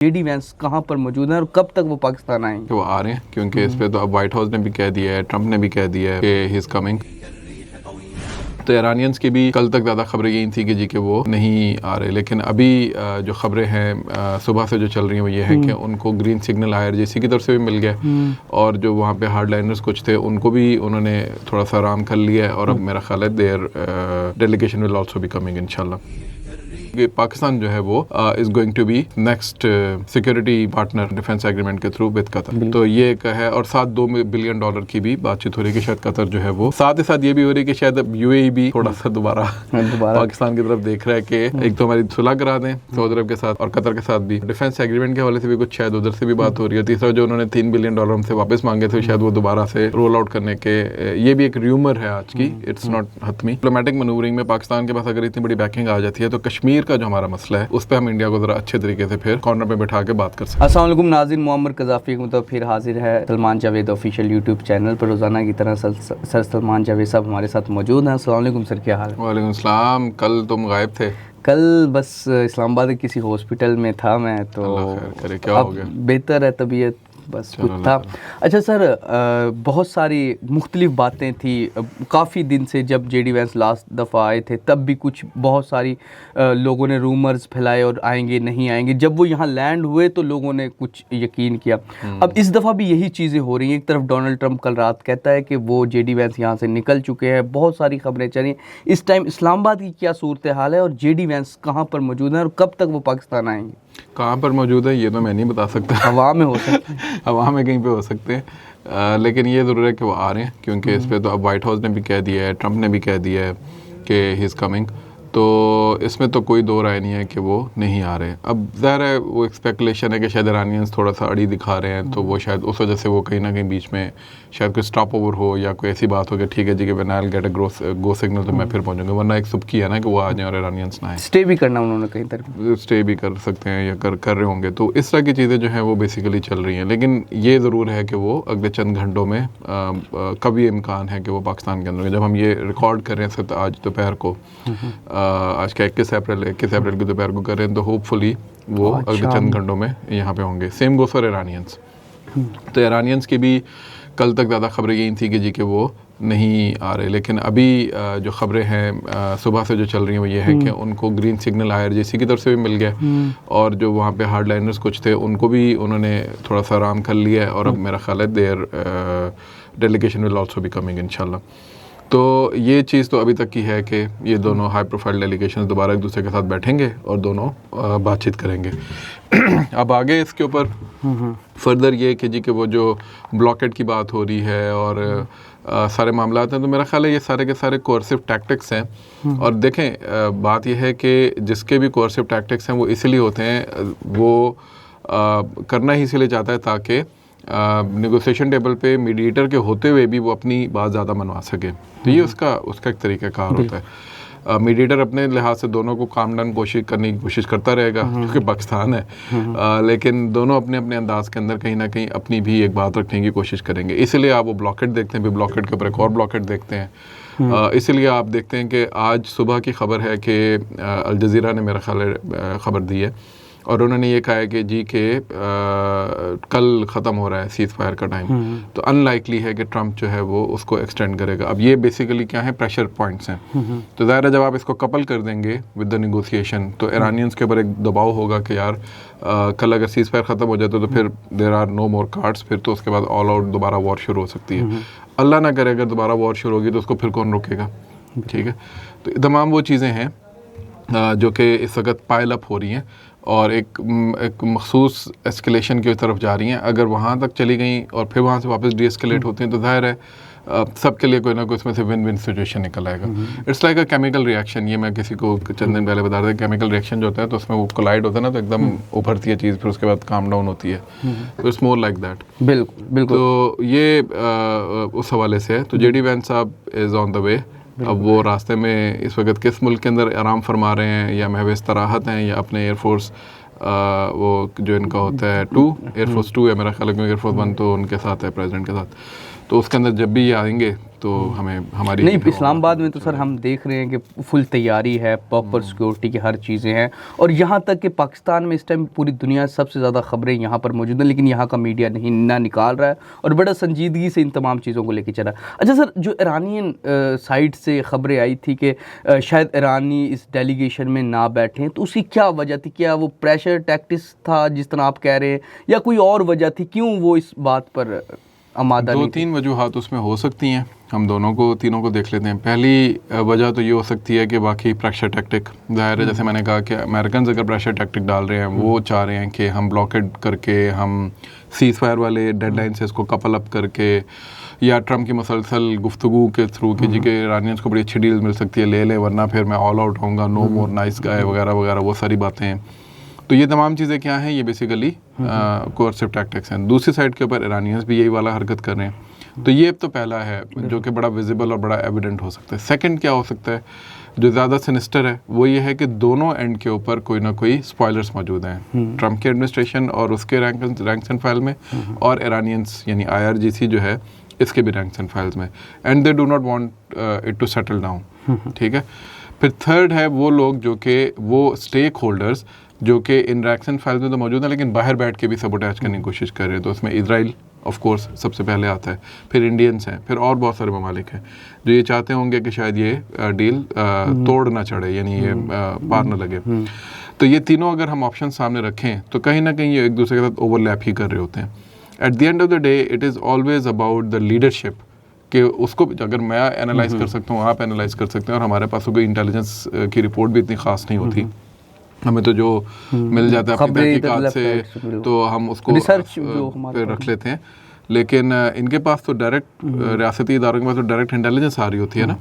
JD Vance कहाँ पर मौजूद हैं और कब तक वो पाकिस्तान आएंगे? वो आ रहे हैं क्योंकि इस पे तो अब व्हाइट हाउस ने भी कह दिया है, ट्रंप ने भी कह दिया है कि ही इज कमिंग। तो ईरानियंस की भी कल तक ज़्यादा खबरें यही थी कि जी कि वो नहीं आ रहे, लेकिन अभी जो खबरें हैं सुबह से जो चल रही हैं वो ये है कि उनको ग्रीन सिग्नल IRGC की तरफ से भी मिल गया और जो वहाँ पे हार्डलाइनर्स कुछ थे उनको भी उन्होंने थोड़ा सा आराम कर लिया है और अब मेरा ख्याल है there delegation will also be coming इंशाल्लाह। कि पाकिस्तान जो है वो is going to be next security partner defence agreement के थ्रू विद कतर। तो ये एक है और साथ $2 बिलियन की भी बातचीत हो रही है कि शायद कतर जो है वो साथ ही साथ ये भी हो रही है कि शायद अब UAE भी थोड़ा सा दोबारा पाकिस्तान की तरफ देख रहा है कि एक तो हमारी सुलह करा दें सऊदी अरब के साथ और कतर के साथ भी डिफेंस एग्रीमेंट के हवाले से भी कुछ शायद उधर से भी बात हो रही है। तीसरा जो उन्होंने $3 बिलियन हमसे वापस मांगे थे शायद वो दोबारा से रोल आउट करने के, ये भी एक र्यूमर है आज की, इट्स नॉट हतमी। डिप्लोमेटिक मैनूवरिंग में पाकिस्तान के पास अगर इतनी बड़ी बैकिंग आ जाती है तो कश्मीर का जो हमारा मसला है उस पर हम इंडिया को जरा अच्छे तरीके से फिर कॉर्नर पे बैठा के बात कर सकते हैं। अस्सलाम वालेकुम नाज़रीन, मुअम्मर कज़ाफ़ी तो फिर हाजिर है Salman Javed official YouTube channel पर। रोज़ाना की तरह सर सलमान जावेद साहब हमारे साथ मौजूद हैं। अस्सलाम वालेकुम सर, क्या हाल है? वालेकुम सलाम। कल तुम गायब थे? कल बस इस्लामाबाद के किसी हॉस्पिटल में था मैं, तो अल्लाह खैर करे। क्या हो गया? बेहतर है तबीयत, बस कुछ था। अच्छा सर, बहुत सारी मुख्तलिफ बातें थी काफ़ी दिन से। जब जेडी वैंस लास्ट दफ़ा आए थे तब भी कुछ बहुत सारी लोगों ने रूमर्स फैलाए और आएंगे नहीं आएंगे। जब वो यहाँ लैंड हुए तो लोगों ने कुछ यकीन किया। अब इस दफ़ा भी यही चीज़ें हो रही हैं। एक तरफ डोनाल्ड ट्रंप कल रात कहता है कि वो जेडी वैंस यहाँ से निकल चुके हैं, बहुत सारी खबरें चल रही हैं। इस टाइम इस्लामाबाद की क्या सूरत हाल है और जेडी वैंस कहाँ पर मौजूद हैं और कब तक वो पाकिस्तान आएंगे? कहाँ पर मौजूद है ये तो मैं नहीं बता सकता। हवा में हो सकते हैं हवा में कहीं पे हो सकते हैं, लेकिन ये ज़रूर है कि वो आ रहे हैं क्योंकि इस पे तो अब व्हाइट हाउस ने भी कह दिया है, ट्रंप ने भी कह दिया है कि ही इज़ कमिंग। तो इसमें तो कोई दो राय नहीं है कि वो नहीं आ रहे। अब ज़ाहिर है वो एक स्पेकुलेशन है कि शायद ईरानियंस थोड़ा सा अड़ी दिखा रहे हैं तो वो शायद उस वजह से वो कहीं ना कहीं बीच में शायद कोई स्टॉप ओवर हो या कोई ऐसी बात हो कि ठीक है जी कि when I will get a go signal तो मैं फिर पहुंचूंगा, वरना एक सुबकी है ना कि वो आ जाए और ईरानियंस ना आए। स्टे भी करना उन्होंने कहीं तरफ स्टे भी कर सकते हैं या कर रहे होंगे। तो इस तरह की चीज़ें जो हैं वो बेसिकली चल रही हैं, लेकिन ये ज़रूर है कि वो अगले चंद घंटों में कभी इम्कान है कि वो पाकिस्तान के अंदर। जब हम ये रिकॉर्ड कर रहे हैं आज दोपहर को, आज का 21 अप्रैल की दोपहर को कर रहे हैं, तो होपफुली वो अगले चंद घंटों में यहाँ पे होंगे। Same goes for Iranians. तो ईरानियंस की भी कल तक ज़्यादा खबरें यही थी कि जी कि वो नहीं आ रहे, लेकिन अभी जो खबरें हैं सुबह से जो चल रही हैं वो ये है कि उनको ग्रीन सिग्नल IRGC की तरफ से भी मिल गया और जो वहाँ पे हार्डलाइनर्स कुछ थे उनको भी उन्होंने थोड़ा सा आराम कर लिया है और अब मेरा ख्याल है there delegation will also be coming इंशाल्लाह। तो ये चीज़ तो अभी तक की है कि ये दोनों हाई प्रोफाइल डेलीगेशन दोबारा एक दूसरे के साथ बैठेंगे और दोनों बातचीत करेंगे। अब आगे इसके ऊपर फर्दर ये कि जी कि वो जो ब्लॉकेट की बात हो रही है और सारे मामला हैं, तो मेरा ख्याल है ये सारे के सारे कोर्सिव टैक्टिक्स हैं। और देखें बात यह है कि जिसके भी कोर्सिव टैक्टिक्स हैं वो इसलिए होते हैं, वो करना ही इसलिए चाहता है ताकि नेगोशिएशन टेबल पे मीडिएटर के होते हुए भी वो अपनी बात ज़्यादा मनवा सके। तो ये उसका एक तरीक़ाकार होता है। मीडिएटर अपने लिहाज से दोनों को काम डाउन करने की कोशिश करता रहेगा क्योंकि पाकिस्तान है, लेकिन दोनों अपने अपने अंदाज के अंदर कहीं ना कहीं अपनी भी एक बात रखने की कोशिश करेंगे। इसलिए आप वो ब्लॉकेट देखते हैं, फिर ब्लॉकेट के ऊपर एक और ब्लॉकेट देखते हैं। इसलिए आप देखते हैं कि आज सुबह की खबर है कि अल जज़ीरा ने मेरा ख्याल है खबर दी है और उन्होंने ये कहा है कि जी के कल ख़त्म हो रहा है सीज़ फायर का टाइम, तो अनलाइकली है कि ट्रंप जो है वो उसको एक्सटेंड करेगा। अब ये बेसिकली क्या है, प्रेशर पॉइंट्स हैं। तो ज़ाहिर है जब आप इसको कपल कर देंगे विद द नेगोशिएशन तो ईरानियंस के ऊपर एक दबाव होगा कि यार कल अगर सीज़ फायर ख़त्म हो जाता तो फिर there are no more cards, फिर तो उसके बाद ऑल आउट दोबारा वॉर शुरू हो सकती है। अल्लाह ना करे अगर दोबारा वॉर शुरू होगी तो उसको फिर कौन रोकेगा? ठीक है, तो तमाम वो चीज़ें हैं जो कि इस वक्त पाइल अप हो रही हैं और एक मखसूस एस्केलेशन की तरफ जा रही हैं। अगर वहाँ तक चली गई और फिर वहाँ से वापस डी एस्केलेट होती हैं तो जाहिर है सबके लिए कोई ना कोई इसमें से विन विन सिचुएशन निकल आएगा। It's like a chemical reaction. ये मैं किसी को चंद दिन पहले बता रहा था, केमिकल रिएक्शन जो होता है तो उसमें वो कोलाइड होता है ना, तो एकदम उभरती है चीज़, फिर उसके बाद काम डाउन होती है। तो इट्स मोर लाइक दैट। बिल्कुल बिल्कुल। तो ये उस हवाले से है। तो जेडी वैंस साहब इज़ ऑन द वे। अब वो रास्ते में इस वक्त किस मुल्क के अंदर आराम फरमा रहे हैं या महज इस्तराहत हैं या अपने एयरफोर्स वो जो इनका होता है एयरफोर्स 2 है मेरा ख्याल है, क्योंकि एयरफोर्स 1 तो उनके साथ है, प्रेसिडेंट के साथ। तो उसके अंदर जब भी ये आएंगे तो हमें हमारी नहीं, इस्लामाबाद में तो सर हम देख रहे हैं कि फुल तैयारी है, प्रॉपर सिक्योरिटी की हर चीज़ें हैं, और यहाँ तक कि पाकिस्तान में इस टाइम पूरी दुनिया से सबसे ज़्यादा खबरें यहाँ पर मौजूद हैं, लेकिन यहाँ का मीडिया नहीं ना निकाल रहा है और बड़ा संजीदगी से इन तमाम चीज़ों को लेकर चला। अच्छा सर, जो ईरानियन साइड से खबरें आई थी कि शायद ईरानी इस डेलीगेशन में ना बैठें, तो उसकी क्या वजह थी? क्या वो प्रेशर टैक्टिक्स था जिस तरह आप कह रहे हैं, या कोई और वजह थी? क्यों वो इस बात पर आमादा नहीं? 2-3 वजूहात उसमें हो सकती हैं, हम तीनों को देख लेते हैं। पहली वजह तो ये हो सकती है कि बाकी प्रेशर टैक्टिक ज़ाहिर है, जैसे मैंने कहा कि अमेरिकन अगर प्रेशर टैक्टिक डाल रहे हैं, वो चाह रहे हैं कि हम ब्लॉकेड करके, हम सीज़ फायर वाले डेडलाइन से इसको कपल अप करके, या ट्रम्प की मसलसल गुफ्तगू के थ्रू कि जी के ईरानियंस को बड़ी अच्छी डील मिल सकती है, ले लें वरना फिर मैं ऑल आउट होऊंगा, नो मोर नाइस गाय वगैरह वगैरह, वो सारी बातें हैं। तो ये तमाम चीज़ें क्या हैं, ये बेसिकली कोर्सिव टैक्टिक्स हैं। दूसरी साइड के ऊपर ईरानियंस भी यही वाला हरकत कर रहे हैं। तो ये तो पहला है जो कि बड़ा विजिबल और बड़ा एविडेंट हो सकता है। सेकंड क्या हो सकता है जो ज़्यादा सिनिस्टर है, वो ये है कि दोनों एंड के ऊपर कोई ना कोई स्पॉयलर्स मौजूद हैं, ट्रम्प की एडमिनिस्ट्रेशन और उसके रैंक्स एंड फाइल में, और ईरानियंस यानी IRGC जो है इसके भी रैंक्स एंड फाइल्स में, and they do not want it to settle down. ठीक है। फिर थर्ड है वो लोग जो कि वो स्टेक होल्डर्स जो कि इन रैंक्स एंड फाइल्स में तो मौजूद हैं, लेकिन बाहर बैठ के भी सबोटेज करने की कोशिश कर रहे हैं। तो उसमें इजराइल ऑफ कोर्स सबसे पहले आता है, फिर इंडियंस हैं, फिर और बहुत सारे ममालिक हैं जो ये चाहते होंगे कि शायद ये डील तोड़ ना चढ़े, यानी ये पार ना लगे। तो ये तीनों अगर हम ऑप्शन सामने रखें तो कहीं ना कहीं ये एक दूसरे के साथ ओवरलैप ही कर रहे होते हैं। At the end of the day it is always about the leadership, कि उसको अगर मैं एनालाइज कर सकता हूँ, आप एनालाइज कर सकते हैं, और हमारे पास कोई इंटेलिजेंस की रिपोर्ट भी इतनी ख़ास नहीं होती, हमें तो जो मिल जाता है अपनी तहकीकात से तो हम उसको फिर रख लेते हैं। लेकिन इनके पास तो डायरेक्ट रियासती इदारों के पास तो डायरेक्ट इंटेलिजेंस आ रही होती है ना,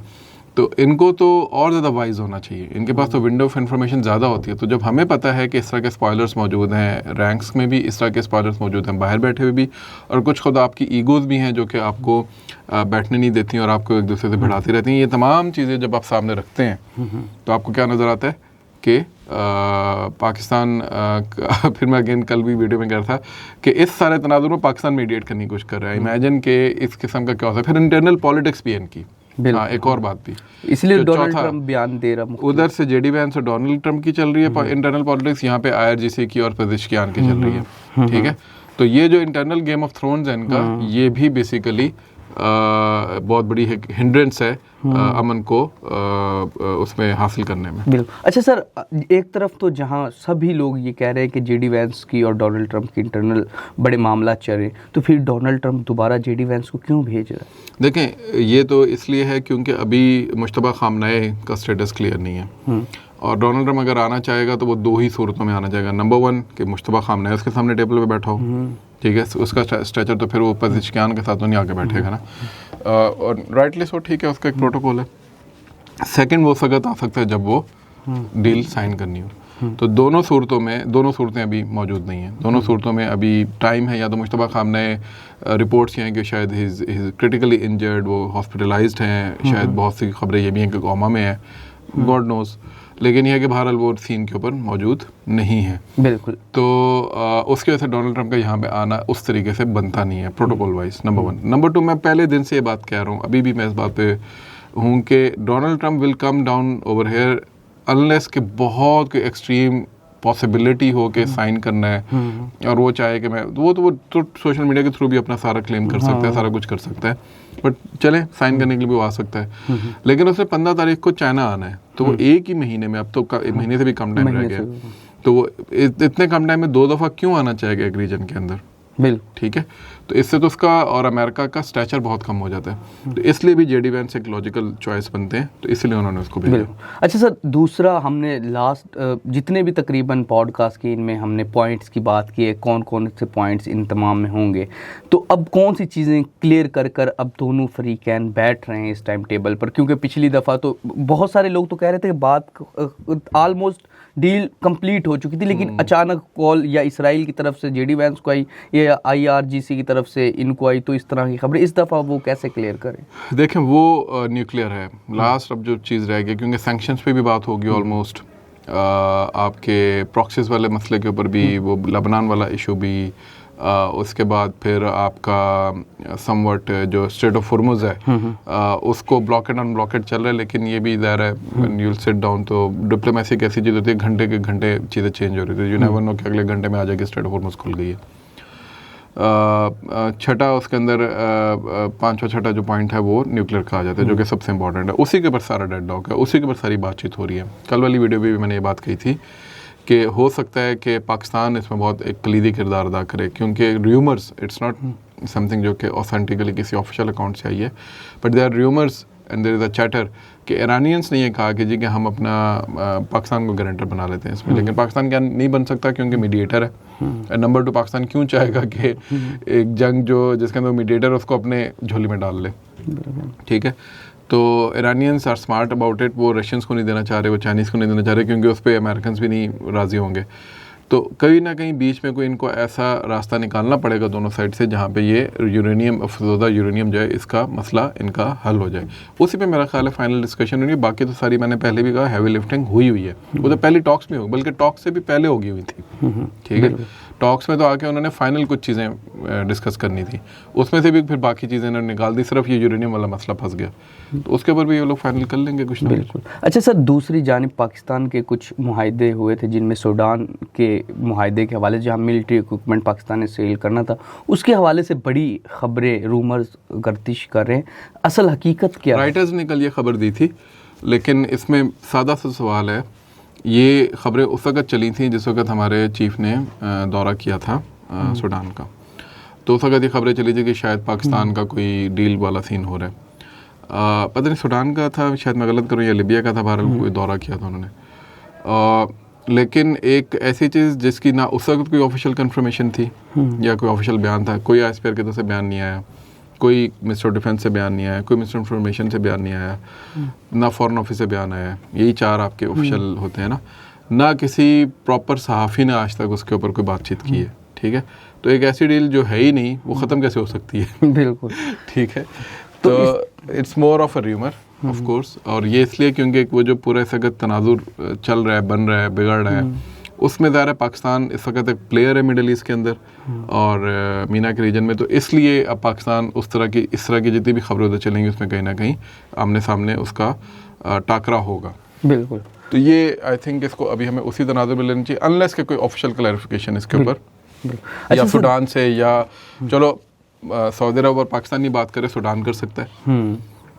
तो इनको तो और ज़्यादा वाइज होना चाहिए। इनके पास तो विंडो ऑफ इन्फॉर्मेशन ज़्यादा होती है। तो जब हमें पता है कि इस तरह के स्पॉयलर्स मौजूद हैं, रैंक्स में भी इस तरह के स्पॉयलर्स मौजूद हैं, बाहर बैठे हुए भी, और कुछ खुद आपकी ईगोज़ भी हैं जो कि आपको बैठने नहीं देती और आपको एक दूसरे से भिड़ाती रहती हैं। ये तमाम चीज़ें जब आप सामने रखते हैं तो आपको क्या नज़र आता है कि पाकिस्तान फिर मैं अगेन कल भी वीडियो में कह रहा था कि इस सारे तनाजुर में पाकिस्तान मीडिएट करने की कोशिश कर रहा है। इमेजिन कि इस किस्म का क्या होता है। फिर इंटरनल पॉलिटिक्स भी है इनकी। हाँ, एक और बात भी, इसलिए डोनाल्ड ट्रंप बयान दे रहा है, उधर से JD वैंस और डोनाल्ड ट्रंप की चल रही है इंटरनल पॉलिटिक्स, यहाँ पे IRGC की और पेज़ेश्कियान की चल रही है। ठीक है। तो ये जो इंटरनल गेम ऑफ थ्रोन्स है इनका, ये भी बेसिकली बहुत बड़ी हिंड्रेंस है अमन को उसमें हासिल करने में। बिल्कुल। अच्छा सर, एक तरफ तो जहां सभी लोग ये कह रहे हैं कि JD वैंस की और डोनाल्ड ट्रंप की इंटरनल बड़े मामला चल रहे, तो फिर डोनाल्ड ट्रंप दोबारा JD वैंस को क्यों भेज रहा है? देखें, ये तो इसलिए है क्योंकि अभी मुश्तबा खामनेई का स्टेटस क्लियर नहीं है, और डोनाल्ड ट्रंप अगर आना चाहेगा तो वो दो ही सूरतों में आना चाहेगा। नंबर 1 कि मुश्तबा खामनेई उसके सामने टेबल पे बैठा हो, ठीक है, उसका स्ट्रेचर तो फिर वो पेज़ेश्कियान के साथ तो नहीं आके बैठेगा ना, और राइटली सो, ठीक है, उसका एक प्रोटोकॉल है। सेकंड, वो सख्त आ सकता है जब वो डील साइन करनी हो। तो दोनों सूरतें अभी मौजूद नहीं हैं। दोनों सूरतों में अभी टाइम है। या तो मुश्तबा खामनेई रिपोर्ट्स ये हैं कि शायद ही इज़ क्रिटिकली इंजर्ड, वो हॉस्पिटलाइज्ड हैं, शायद बहुत सी खबरें ये भी हैं कि कोमा में है, गॉड नोज़। लेकिन यह है कि बहरहाल वो सीन के ऊपर मौजूद नहीं है। बिल्कुल। तो उसकी वजह से डोनाल्ड ट्रंप का यहाँ पे आना उस तरीके से बनता नहीं है प्रोटोकॉल वाइज, नंबर 1। नंबर 2, मैं पहले दिन से ये बात कह रहा हूँ, अभी भी मैं इस बात पे हूँ कि Donald Trump will come down over here unless कि बहुत कोई एक्सट्रीम पॉसिबिलिटी हो के साइन करना है, और वो चाहे कि मैं वो तो सोशल मीडिया के थ्रू भी अपना सारा क्लेम कर सकता है, सारा कुछ कर सकता है, बट चले साइन करने के लिए भी वो आ सकता है। लेकिन उससे 15 तारीख को चाइना आना है, तो वो एक ही महीने में, अब तो एक महीने से भी कम टाइम रह गया, तो वो इतने कम टाइम में 2 दफ़ा क्यों आना चाहेगा एक रीजन के अंदर? बिल्कुल। ठीक है। तो इससे तो उसका और अमेरिका का स्टैचर बहुत कम हो जाता है, तो इसलिए भी JD वैंस एक लॉजिकल चॉइस बनते हैं, तो इसलिए उन्होंने उसको भेजा। अच्छा सर, दूसरा, हमने लास्ट जितने भी तकरीबन पॉडकास्ट के इनमें हमने पॉइंट्स की बात की है, कौन कौन से पॉइंट्स इन तमाम में होंगे, तो अब कौन सी चीज़ें क्लियर कर अब दोनों फरीकैन बैठ रहे हैं इस टाइम टेबल पर? क्योंकि पिछली दफ़ा तो बहुत सारे लोग तो कह रहे थे कि बात ऑलमोस्ट डील कंप्लीट हो चुकी थी, लेकिन अचानक कॉल या इसराइल की तरफ से JD वैंस को आई या IRGC की तरफ से इनको आई, तो इस तरह की खबरें इस दफ़ा वो कैसे क्लियर करें? देखें, वो न्यूक्लियर है लास्ट अब जो चीज़ रह गई, क्योंकि सैंक्शंस पे भी बात होगी ऑलमोस्ट, आपके प्रॉक्सीज वाले मसले के ऊपर भी, वो लबनान वाला इशू भी, उसके बाद फिर आपका समवट जो स्ट्रेट ऑफ हॉर्मुज़ है उसको ब्लॉकेड अनब्लॉकेड चल रहा है, लेकिन ये भी ज़ाहिर है व्हेन यू सिट डाउन तो डिप्लोमेसी एक ऐसी चीज़ होती है, घंटे के घंटे चीज़ें चेंज हो रही थी, यू नेवर नो कि अगले घंटे में आ जाएगी स्ट्रेट ऑफ हॉर्मुज़ खुल गई है। छठा उसके अंदर पांचवा छठा जो पॉइंट है वो न्यूक्लियर का आ जाता है, जो कि सबसे इंपॉर्टेंट है, उसी के ऊपर सारा डेडलॉक है, उसी के ऊपर सारी बातचीत हो रही है। कल वाली वीडियो में भी मैंने ये बात कही थी कि हो सकता है कि पाकिस्तान इसमें बहुत एक कलीदी किरदार अदा करे, क्योंकि र्यूमर्स, इट्स नॉट समथिंग जो कि ऑथेंटिकली किसी ऑफिशियल अकाउंट से आई है, but there are rumours and there is a chatter कि ईरानियंस ने ये कहा कि जी कि हम अपना पाकिस्तान को गारंटर बना लेते हैं इसमें, लेकिन पाकिस्तान क्या नहीं बन सकता क्योंकि मीडिएटर है। नंबर 2, पाकिस्तान क्यों चाहेगा कि एक जंग जो जिसके अंदर मीडिएटर उसको अपने झोली में डाल ले, ठीक है। तो Iranians are smart about it, वो रशियंस को नहीं देना चाह रहे, वो चाइनीज़ को नहीं देना चाह रहे, क्योंकि उस पर अमेरिकन भी नहीं राज़ी होंगे। तो कहीं ना कहीं बीच में कोई इनको ऐसा रास्ता निकालना पड़ेगा दोनों साइड से जहाँ पे ये यूरेनियम, अफसोदा यूरेनियम जो है इसका मसला इनका हल हो जाए। उसी पे मेरा ख्याल है फाइनल डिस्कशन हुई। बाकी तो सारी मैंने पहले भी कहा हैवी लिफ्टिंग हुई है, वो तो पहली टॉक्स में हो, बल्कि टॉक्स से भी पहले होगी हुई थी, ठीक है। टॉक्स में तो आके उन्होंने फाइनल कुछ चीज़ें डिस्कस करनी थी, उसमें से भी फिर बाकी चीज़ें इन्होंने निकाल दी, सिर्फ ये यूरेनियम वाला मसला फंस गया, तो उसके ऊपर भी ये लोग फाइनल कर लेंगे कुछ ना। बिल्कुल। अच्छा सर, दूसरी जानिब पाकिस्तान के कुछ मुआहदे हुए थे, जिनमें सूडान के मुआहदे के हवाले, जहाँ मिलिट्री इक्विपमेंट पाकिस्तान ने सेल करना था, उसके हवाले से बड़ी खबरें, रूमर्स गर्दिश कर रहे हैं, असल हकीकत क्या है? राइटर्स ने कल ये खबर दी थी, लेकिन इसमें सादा सा सवाल है, ये खबरें उस वक्त चली थी जिस वक्त हमारे चीफ ने दौरा किया था सूडान का, तो उस वक्त ये खबरें चली थी कि शायद पाकिस्तान का कोई डील वाला सीन हो रहा है। पता नहीं सूडान का था, शायद मैं गलत करूँ, या लिबिया का था, बहरहाल कोई दौरा किया था उन्होंने। लेकिन एक ऐसी चीज़ जिसकी ना उस वक्त कोई ऑफिशियल कंफर्मेशन थी या कोई ऑफिशियल बयान था, कोई आईएसपीआर की तरफ से बयान नहीं आया, कोई मिनिस्टर डिफेंस से बयान नहीं आया, कोई मिनिस्टर इंफॉर्मेशन से बयान नहीं आया, ना फॉरेन ऑफिस से बयान आया, यही 4 आपके ऑफिशियल होते हैं ना किसी प्रॉपर सहाफ़ी ने आज तक उसके ऊपर कोई बातचीत की है, ठीक है। तो एक ऐसी डील जो है ही नहीं, वो ख़त्म कैसे हो सकती है? बिल्कुल, ठीक है। तो it's more of a rumour of course, और ये इसलिए क्योंकि वो जो पूरा इस वक्त तनाजुर चल रहा है, बन रहा है, बिगड़ रहा है, उसमें ज़ाहिर है पाकिस्तान इस वक्त एक प्लेयर है मिडल ईस्ट के अंदर और मीना के रीजन में, तो इसलिए अब पाकिस्तान इस तरह की जितनी भी खबरें उधर चलेंगी उसमें कहीं ना कहीं आमने सामने उसका टाकरा होगा। बिल्कुल। तो ये आई थिंक इसको अभी हमें उसी तनाजुर में लेना चाहिए, अनलेस के कोई ऑफिशियल क्लैरिफिकेशन इसके ऊपर या सूडान से, या चलो सऊदी अरब और पाकिस्तान की बात करें, सूडान कर सकता है,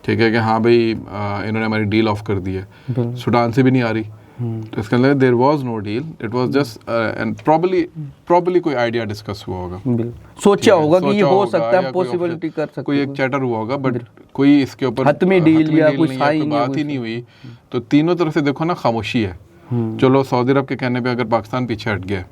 ठीक है, कि हाँ भाई इन्होंने हमारी डील ऑफ कर दी है, सूडान से भी नहीं आ रही, तो इसके अंदर there was no deal, it was just and probably कोई आइडिया डिस्कस हुआ होगा, सोचा होगा कि ये हो सकता है, पॉसिबिलिटी कर सकते, कोई एक चैटर हुआ होगा, बट कोई इसके ऊपर हतमी डील या कोई बात ही नहीं हुई। तो तीनों तरफ से देखो ना, खामोशी है। चलो सऊदी अरब के कहने पे अगर पाकिस्तान पीछे हट गया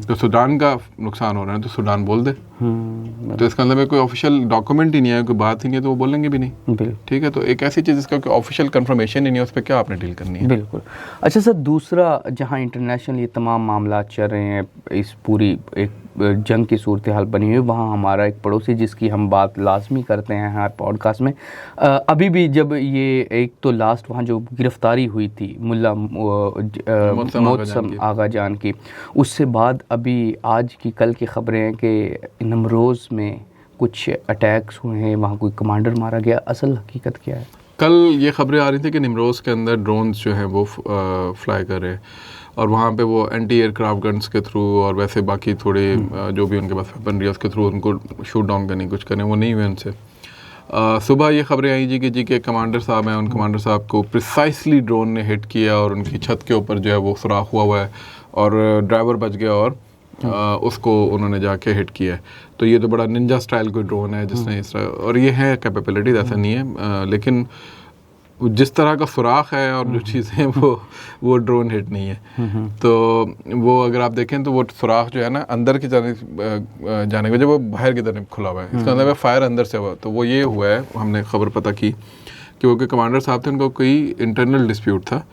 तो सूडान का नुकसान हो रहा है, तो सूडान बोल दे, तो इसके अंदर में कोई ऑफिशियल डॉक्यूमेंट ही नहीं है, कोई बात ही नहीं है, तो वो बोलेंगे भी नहीं, ठीक है। तो एक ऐसी चीज़ जिसका कोई ऑफिशियल कंफर्मेशन ही नहीं है, उस पर क्या आपने डील करनी है? बिल्कुल। अच्छा सर, दूसरा, जहाँ इंटरनेशनल ये तमाम मामला चल रहे हैं, इस पूरी एक जंग की सूरत हाल बनी हुई है, वहाँ हमारा एक पड़ोसी जिसकी हम बात लाजमी करते हैं हर पॉडकास्ट में, अभी भी जब ये एक तो लास्ट वहाँ जो गिरफ्तारी हुई थी मुल्ला मोहतसम आगा जान की, उससे बाद अभी आज की कल की खबरें हैं कि नमरोज़ में कुछ अटैक्स हुए हैं, वहाँ कोई कमांडर मारा गया, असल हकीकत क्या है? कल ये खबरें आ रही थी कि निमरोज़ के अंदर ड्रोन्स जो हैं वो फ्लाई कर रहे हैं, और वहाँ पे वो एंटी एयरक्राफ्ट गन्स के थ्रू और वैसे बाकी थोड़े जो भी उनके पास वेपनरी है उसके थ्रू उनको शूट डाउन करने की कुछ करने, वो नहीं हुए उनसे। सुबह ये खबरें आई जी के कमांडर साहब हैं, उन कमांडर साहब को प्रिसाइसली ड्रोन ने हिट किया और उनकी छत के ऊपर जो है वो सुराख हुआ है और ड्राइवर बच गया और उसको उन्होंने जाके हिट किया है। तो ये तो बड़ा निंजा स्टाइल कोई ड्रोन है जिसने इस तरह, और ये है कैपेबिलिटीज, ऐसा नहीं है, लेकिन जिस तरह का सुराख है और जो चीज़ें वो ड्रोन हिट नहीं है। तो वो अगर आप देखें तो वो सुराख जो है ना अंदर की जाने के वजह वो बाहर की तरफ खुला हुआ है, इसका अंदर फायर अंदर से हुआ। तो वो ये हुआ है, हमने खबर पता की कि वो कमांडर साहब थे, उनको कोई इंटरनल डिस्प्यूट था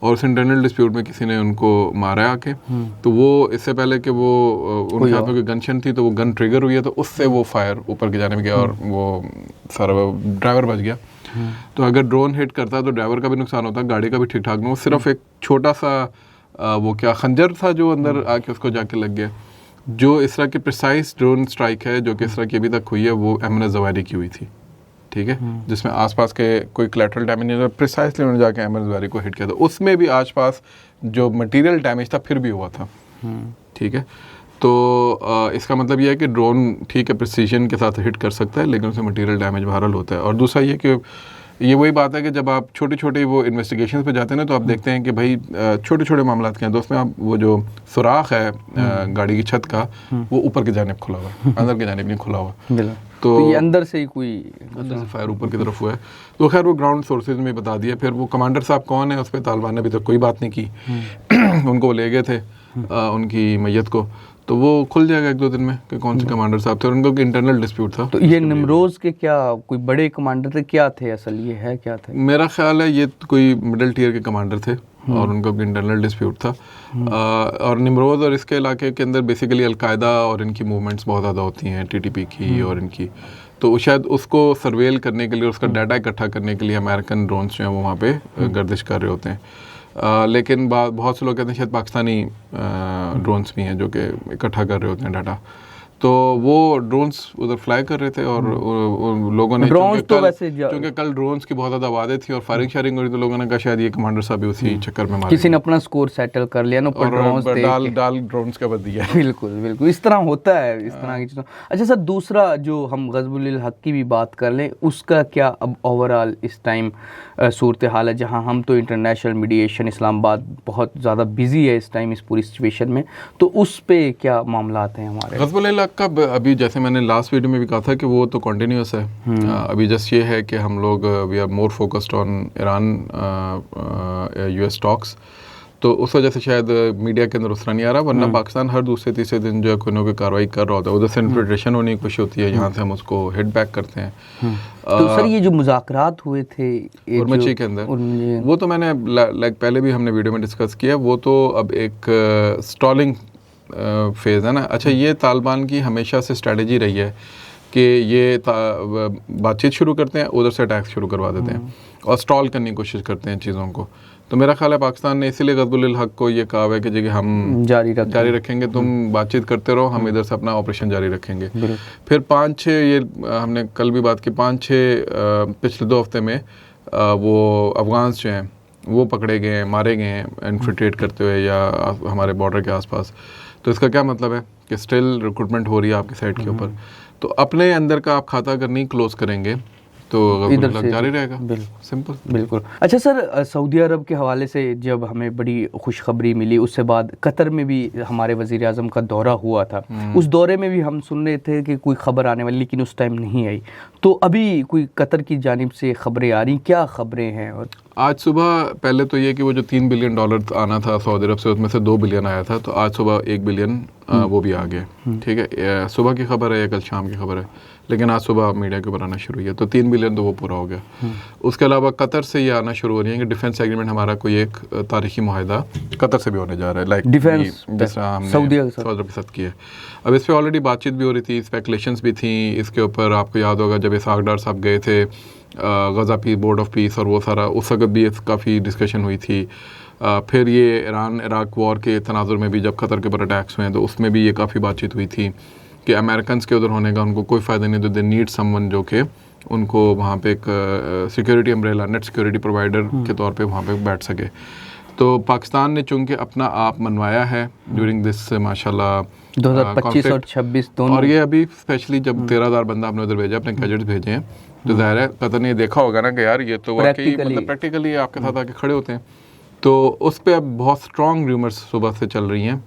और उस इंटरनल डिस्प्यूट में किसी ने उनको मारा आके, तो वो इससे पहले कि वो उनके हाथ में कोई गनशन थी तो वो गन ट्रिगर हुई है, तो उससे वो फायर ऊपर की जाने में गया और वो सारा ड्राइवर बच गया। तो अगर ड्रोन हिट करता तो ड्राइवर का भी नुकसान होता, गाड़ी का भी ठीक ठाक नहीं, वो सिर्फ एक छोटा सा वो क्या खंजर था जो अंदर आके उसको जाके लग गया। जो इस तरह की प्रिसाइज ड्रोन स्ट्राइक है जो कि इस तरह की अभी तक हुई है वो एमएनएस जवारी की हुई थी, ठीक है, जिसमें आसपास के कोई कोलैटरल डैमेज नहीं हुआ, प्रिसाइसली उन्होंने जाके एमएनएस जवारी को हिट किया था। उसमें भी आसपास जो मटेरियल डैमेज था फिर भी हुआ था, ठीक है। तो इसका मतलब ये है कि ड्रोन ठीक है प्रिसीजन के साथ हिट कर सकता है लेकिन उसमें मटेरियल डैमेज बहरहाल होता है। और दूसरा ये कि ये वही बात है कि जब आप छोटे छोटे वो इन्वेस्टिगेशंस पे जाते हैं ना तो आप देखते हैं कि भाई छोटे छोटे मामला के हैं तो उसमें आप वो जो सुराख है गाड़ी की छत का वो ऊपर की जानिब खुला हुआ है, अंदर की जानिब नहीं खुला हुआ। तो ये अंदर से ही कोई अंदर से फायर ऊपर की तरफ हुआ है। तो खैर वो ग्राउंड सोर्सेज में बता दिया। फिर वो कमांडर साहब कौन है उस पर तालिबान ने अभी तक कोई बात नहीं की। उनको ले गए थे उनकी मैयत को, तो वो खुल जाएगा 1-2 दिन में कि कौन से कमांडर साहब थे और उनका इंटरनल डिस्प्यूट था। तो ये निमरोज के क्या कोई बड़े कमांडर थे, क्या थे असल, ये है क्या थे? मेरा ख्याल है ये कोई मिडिल टीयर के कमांडर थे और उनका इंटरनल डिस्प्यूट था। और निमरोज और इसके इलाके के अंदर बेसिकली अलकायदा और इनकी मूवमेंट्स बहुत ज़्यादा होती हैं, टीटीपी की और इनकी, तो शायद उसको सर्वेल करने के लिए, उसका डाटा इकट्ठा करने के लिए अमेरिकन ड्रोन्स जो हैं वो वहाँ पे गर्दिश कर रहे होते हैं। लेकिन बहुत से लोग कहते हैं शायद पाकिस्तानी ड्रोन्स भी हैं जो कि इकट्ठा कर रहे होते हैं डाटा। तो वो ड्रोन्स उधर फ्लाई कर रहे थे और लोगों ने क्योंकि कल ड्रोन्स की बहुत ज़्यादा आवाज़ें थी और फायरिंग शायरिंग हो रही, तो लोगों ने कहा शायद ये कमांडर साहब भी उसी चक्कर में मारे, किसी ने अपना स्कोर सेटल कर लिया ना और डाल ड्रोन्स का बद दिया। बिल्कुल बिल्कुल इस तरह होता है, इस तरह की चीज़ों। अच्छा सर, दूसरा जो हम ग़ज़वुल हक़ की भी बात कर लें, उसका क्या अब ओवरऑल इस टाइम सूरत हाल है, जहाँ हम तो इंटरनेशनल मीडिएशन इस्लामाबाद बहुत ज़्यादा बिजी है इस टाइम इस पूरी सिचुएशन में, तो उस पर क्या मामला हैं हमारे? ग़ज़वुल हक़ का अभी जैसे मैंने लास्ट वीडियो में भी कहा था कि वो तो कंटिन्यूस है। अभी जस्ट ये है कि हम लोग we are more focused on Iran US talks, तो उस वजह से शायद मीडिया के अंदर उस तरह नहीं आ रहा, वरना पाकिस्तान हर दूसरे तीसरे दिन जो है कोई ना कोई कार्रवाई कर रहा होता है, उधर से इन्फिल्ट्रेशन होने की कोशिश होती है, यहाँ से हम उसको हिट बैक करते हैं। तो सर ये जो मुज़ाकरात हुए थे उर्मची के अंदर, वो तो मैंने पहले भी हमने वीडियो में डिस्कस किया, वो तो अब एक स्टॉलिंग फेज़ है ना। अच्छा, ये तालिबान की हमेशा से स्ट्रेटजी रही है कि ये बातचीत शुरू करते हैं, उधर से अटैक शुरू करवा देते हैं और स्टॉल करने की कोशिश करते हैं चीज़ों को। तो मेरा ख्याल है पाकिस्तान ने इसीलिए ग़ज़वुल हक़ को ये कहा है कि जी हम जारी रखेंगे, तुम बातचीत करते रहो, हम इधर से अपना ऑपरेशन जारी रखेंगे। फिर 5-6 ये हमने कल भी बात की, 5-6 पिछले 2 हफ्ते में वो अफ़गान जो हैं वो पकड़े गए हैं, मारे गए हैं इन्फिल्ट्रेट करते हुए या हमारे बॉर्डर के आसपास। तो इसका क्या मतलब है कि स्टिल रिक्रूटमेंट हो रही है आपकी साइड के ऊपर, तो अपने अंदर का आप खाता अगर नहीं क्लोज करेंगे तो इधर से जारी रहेगा, सिंपल। बिल्कुल। अच्छा सर, सऊदी अरब के हवाले से जब हमें बड़ी खुशखबरी मिली, उससे बाद कतर में भी हमारे वज़ीर आज़म का दौरा हुआ था, उस दौरे में भी हम सुन रहे थे कि कोई ख़बर आने वाली, लेकिन उस टाइम नहीं आई। तो अभी कोई कतर की जानिब से ख़बरें आ रही, क्या ख़बरें हैं? और आज सुबह पहले तो ये कि वो जो $3 बिलियन आना था सऊदी अरब से, उसमें से 2 बिलियन आया था, तो आज सुबह 1 बिलियन वो भी आ गया, ठीक है। सुबह की खबर है या कल शाम की खबर है, लेकिन आज सुबह मीडिया के ऊपर आना शुरू हुई है, तो 3 बिलियन तो वो पूरा हो गया। उसके अलावा कतर से ये आना शुरू हो रही है कि डिफेंस एग्रीमेंट हमारा कोई एक तारीखी मुआहदा कतर से भी होने जा रहा है, लाइक डिफेंस जिसका हमने सऊदी अरब के साथ किया है। अब इस पर ऑलरेडी बातचीत भी हो रही थी, स्पेकुलेशंस भी थी इसके ऊपर। आपको याद होगा जब इसहाक डार साहब गए थे गज़ा पीस बोर्ड ऑफ पीस और वो सारा, उस वक्त भी काफ़ी डिस्कशन हुई थी। फिर ये ईरान इराक वॉर के तनाजुर में भी जब कतर के ऊपर अटैक्स हुए हैं तो उसमें भी ये काफ़ी बातचीत हुई थी कि अमेरिकन के उधर होने का उनको कोई फ़ायदा नहीं, तो दे नीड समवन जो कि उनको वहाँ पे एक security umbrella, net security provider के तौर पे वहाँ पे बैठ सके। तो पाकिस्तान ने चूँकि अपना आप मनवाया है ड्यूरिंग दिस माशाल्लाह 2025 और 26 दोनों, और ये अभी स्पेशली जब 13,000 बंदा आपने उधर भेजा, अपने कैडेट्स भेजे हैं, तो ज़ाहिर है कतर ने देखा होगा ना कि यार ये तो वाकई मतलब प्रैक्टिकली आपके साथ आके खड़े होते हैं। तो उस पर अब बहुत स्ट्रॉन्ग र्यूमर्स सुबह से चल रही हैं,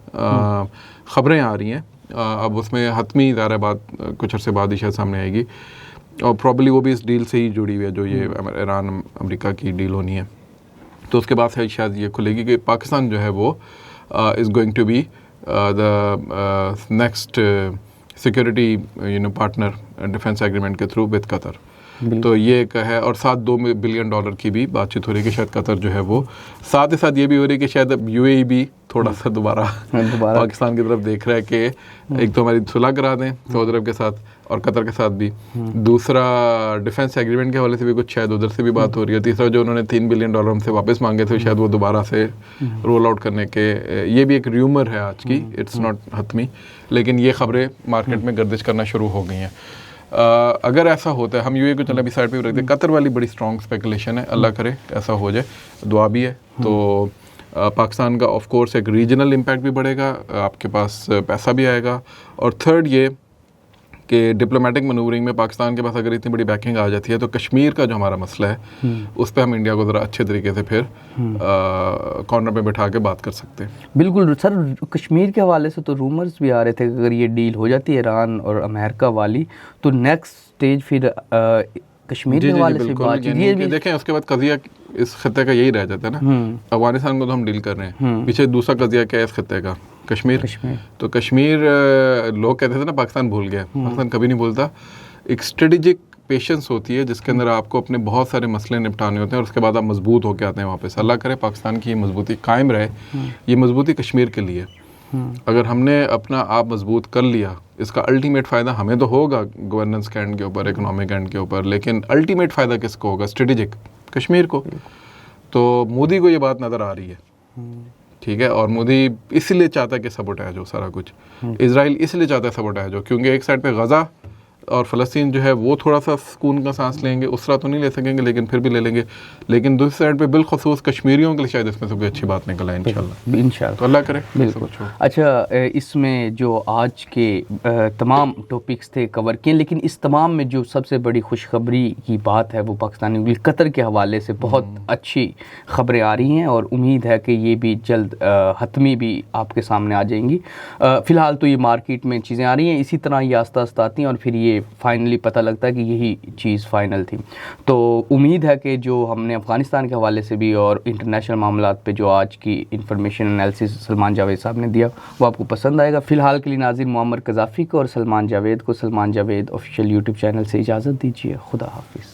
ख़बरें आ रही हैं। अब उसमें हतमी ज़ाहिर बात कुछ अर्से बाद ही शायद सामने आएगी, और प्रॉब्ली वो भी इस डील से ही जुड़ी हुई है जो ये ईरान अमेरिका की डील होनी है। तो उसके बाद शायद ये खुलेगी कि पाकिस्तान जो है वो is going to be the next security partner defence agreement के थ्रू विद कतर। तो ये एक है, और साथ $2 बिलियन की भी बातचीत हो रही है कि शायद कतर जो है वो, साथ ही साथ ये भी हो रही है कि शायद अब UAE भी थोड़ा सा दोबारा पाकिस्तान की तरफ देख रहा है कि एक तो हमारी सुलह करा दें सऊदी अरब के साथ और कतर के साथ भी, दूसरा डिफेंस एग्रीमेंट के हवाले से भी कुछ शायद उधर से भी बात हो रही है, तीसरा जो उन्होंने $3 बिलियन हमसे वापस मांगे थे शायद वो दोबारा से रोल आउट करने के, ये भी एक र्यूमर है आज की, इट्स नॉट हतमी, लेकिन ये खबरें मार्केट में गर्दिश करना शुरू हो गई हैं। अगर ऐसा होता है, हम UAE को चला भी साइड पे भी रखते हैं, कतर वाली बड़ी स्ट्रॉन्ग स्पेकुलेशन है, अल्लाह करे ऐसा हो जाए, दुआ भी है। तो पाकिस्तान का ऑफ कोर्स एक रीजनल इम्पैक्ट भी बढ़ेगा, आपके पास पैसा भी आएगा, और थर्ड ये कि डिप्लोमेटिक मनूवरिंग में पाकिस्तान के पास अगर इतनी बड़ी बैकिंग आ जाती है तो कश्मीर का जो हमारा मसला है उस पर हम इंडिया को ज़रा अच्छे तरीके से फिर कॉर्नर पे बैठा के बात कर सकते हैं। बिल्कुल सर, कश्मीर के हवाले से तो रूमर्स भी आ रहे थे कि अगर ये डील हो जाती है ईरान और अमेरिका वाली तो नेक्स्ट स्टेज फिर कश्मीर के हवाले से बातचीत, ये भी देखें उसके बाद कज़िया इस खत्ते का यही रह जाता है ना, अफगानिस्तान को तो हम डील कर रहे हैं, पीछे दूसरा कज़िया क्या है इस खत्ते का, कश्मीर। तो कश्मीर लोग कहते थे ना पाकिस्तान भूल गया, पाकिस्तान कभी नहीं भूलता। एक स्ट्रेटेजिक पेशेंस होती है जिसके अंदर आपको अपने बहुत सारे मसले निपटाने होते हैं और उसके बाद आप मजबूत होकर आते हैं वापस। अल्लाह करे पाकिस्तान की मजबूती कायम रहे, ये मजबूती कश्मीर के लिए। अगर हमने अपना आप मजबूत कर लिया, इसका अल्टीमेट फ़ायदा हमें तो होगा गवर्नेंस के एंड के ऊपर, इकोनॉमिक एंड के ऊपर, लेकिन अल्टीमेट फ़ायदा किसको होगा? स्ट्रेटेजिक कश्मीर को। तो मोदी को ये बात नज़र आ रही है, ठीक है, और मोदी इसलिए चाहता है कि सबोटाइज हो सारा कुछ, इजराइल इसलिए चाहता है सबोटाइज हो क्योंकि एक साइड पे गज़ा और फ़लस्तीन जो है वो थोड़ा सा सुकून का सांस लेंगे, उसरा तो नहीं ले सकेंगे लेकिन फिर भी ले लेंगे, लेकिन दूसरी साइड पे बिलखुसूस कश्मीरियों के लिए शायद इसमें से कोई अच्छी बात निकल आए इंशाल्लाह। तो अल्लाह करे। बिल्कुल। अच्छा, इसमें जो आज के तमाम टॉपिक्स थे कवर किए, लेकिन इस तमाम में जो सबसे बड़ी खुशखबरी की बात है वो पाकिस्तानी कतर के हवाले से बहुत अच्छी खबरें आ रही हैं और उम्मीद है कि ये भी जल्द हतमी भी आपके सामने आ जाएंगी। फ़िलहाल तो ये मार्केट में चीज़ें आ रही हैं, इसी तरह ये आस्ता आस्ता आती हैं और फिर ये फाइनली पता लगता है कि यही चीज़ फाइनल थी। तो उम्मीद है कि जो हमने अफ़गानिस्तान के हवाले से भी और इंटरनेशनल मामलात पे जो आज की इंफॉर्मेशन एनालिसिस सलमान जावेद साहब ने दिया वो आपको पसंद आएगा। फ़िलहाल के लिए नाज़रीन मुअम्मर क़ज़ाफ़ी को और सलमान जावेद को Salman Javed official YouTube channel से इजाज़त दीजिए। खुदा हाफिज़।